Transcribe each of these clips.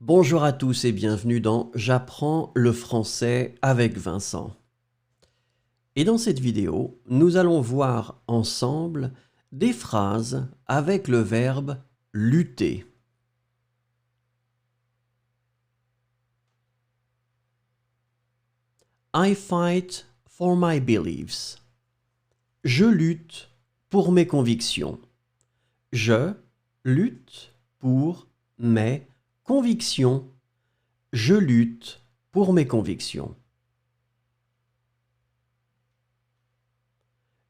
Bonjour à tous et bienvenue dans J'apprends le français avec Vincent. Et dans cette vidéo, nous allons voir ensemble des phrases avec le verbe lutter. I fight for my beliefs. Je lutte pour mes convictions. Je lutte pour mes convictions. Je lutte pour mes convictions.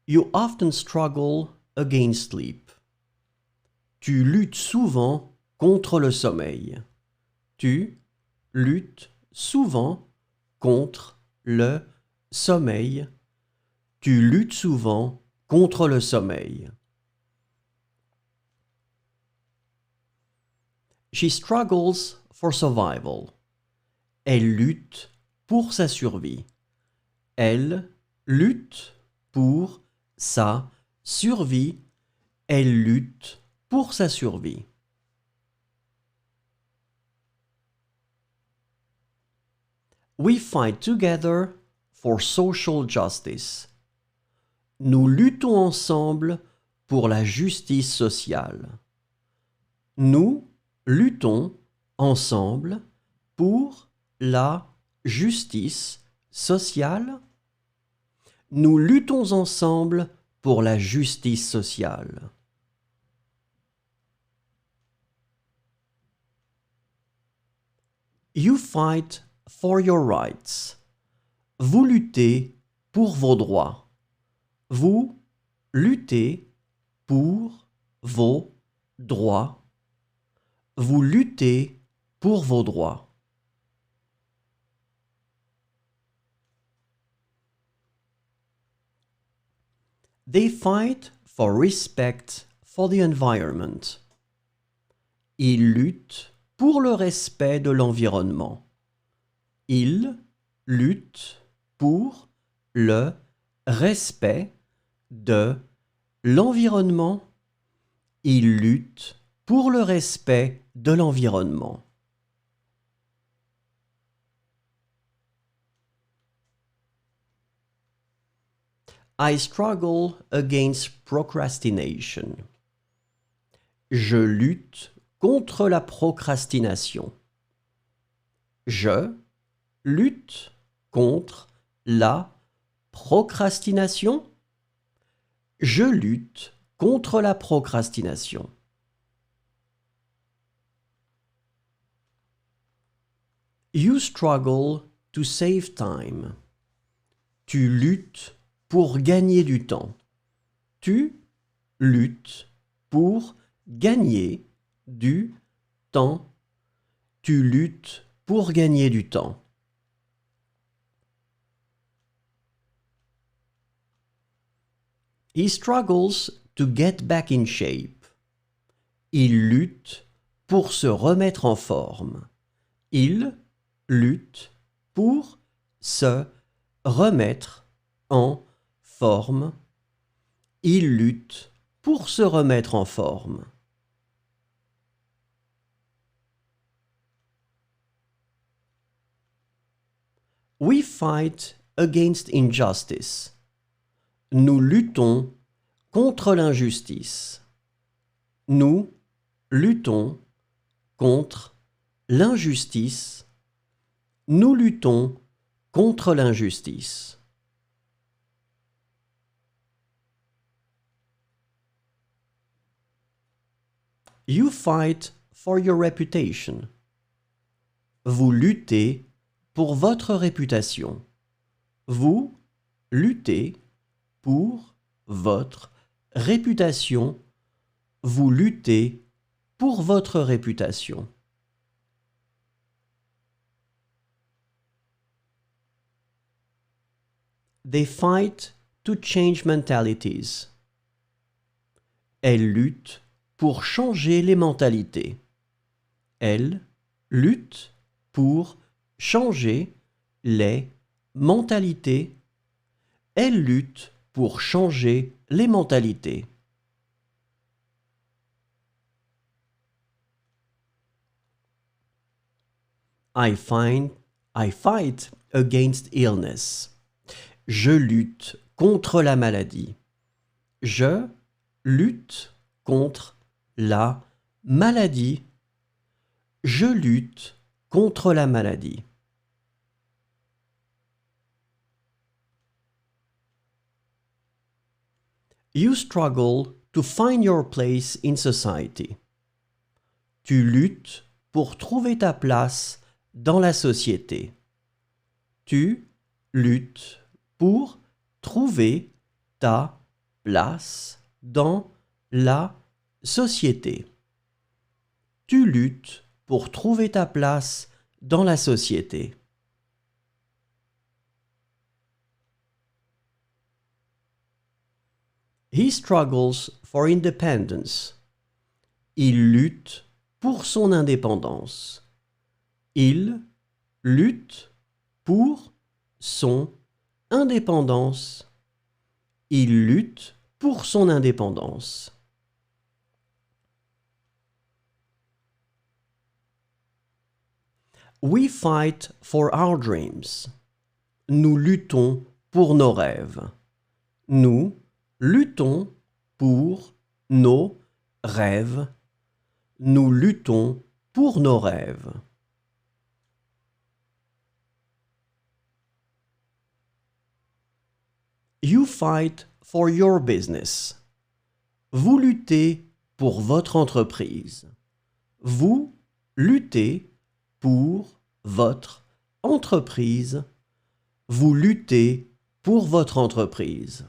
You often struggle against sleep. Tu luttes souvent contre le sommeil. Tu luttes souvent contre le sommeil. Tu luttes souvent contre le sommeil. She struggles for survival. Elle lutte pour sa survie. Elle lutte pour sa survie. Elle lutte pour sa survie. We fight together for social justice. Nous luttons ensemble pour la justice sociale. Nous luttons ensemble pour la justice sociale. Nous luttons ensemble pour la justice sociale. You fight for your rights. Vous luttez pour vos droits. Vous luttez pour vos droits. Vous luttez pour vos droits. They fight for respect for the environment. Ils luttent pour le respect de l'environnement. Ils luttent pour le respect de l'environnement. Ils luttent pour le respect de l'environnement. I struggle against procrastination. Je lutte contre la procrastination. Je lutte contre la procrastination. Je lutte contre la procrastination. You struggle to save time. Tu luttes pour gagner du temps. Tu luttes pour gagner du temps. Tu luttes pour gagner du temps. He struggles to get back in shape. Il lutte pour se remettre en forme. Il lutte pour se remettre en forme. Il lutte pour se remettre en forme. We fight against injustice. Nous luttons contre l'injustice. Nous luttons contre l'injustice. Nous luttons contre l'injustice. You fight for your reputation. Vous luttez pour votre réputation. Vous luttez pour votre réputation. Vous luttez pour votre réputation. They fight to change mentalities. Elles luttent pour changer les mentalités. Elles luttent pour changer les mentalités. Elles luttent pour changer les mentalités. I fight against illness. Je lutte contre la maladie. Je lutte contre la maladie. Je lutte contre la maladie. You struggle to find your place in society. Tu luttes pour trouver ta place dans la société. Tu luttes pour trouver ta place dans la société. Tu luttes pour trouver ta place dans la société. He struggles for independence. Il lutte pour son indépendance. Il lutte pour son indépendance. Il lutte pour son indépendance. We fight for our dreams. Nous luttons pour nos rêves. Nous luttons pour nos rêves. Nous luttons pour nos rêves. You fight for your business. Vous luttez pour votre entreprise. Vous luttez pour votre entreprise. Vous luttez pour votre entreprise.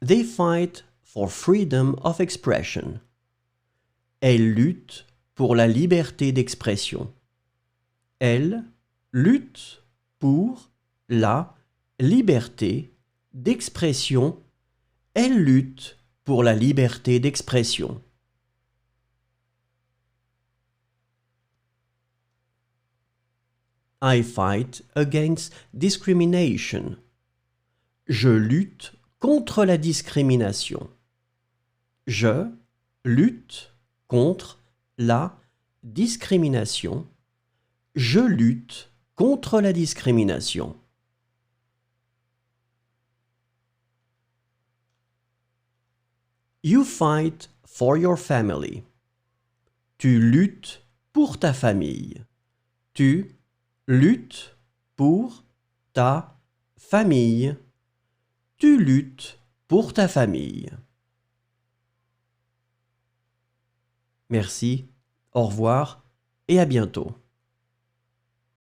They fight for freedom of expression. Elles luttent pour la liberté d'expression. Elles luttent pour la liberté d'expression. Elles luttent pour la liberté d'expression. I fight against discrimination. Je lutte contre la discrimination. Je lutte contre la discrimination. Je lutte contre la discrimination. You fight for your family. Tu luttes pour ta famille. Tu luttes pour ta famille. Tu luttes pour ta famille. Merci, au revoir et à bientôt.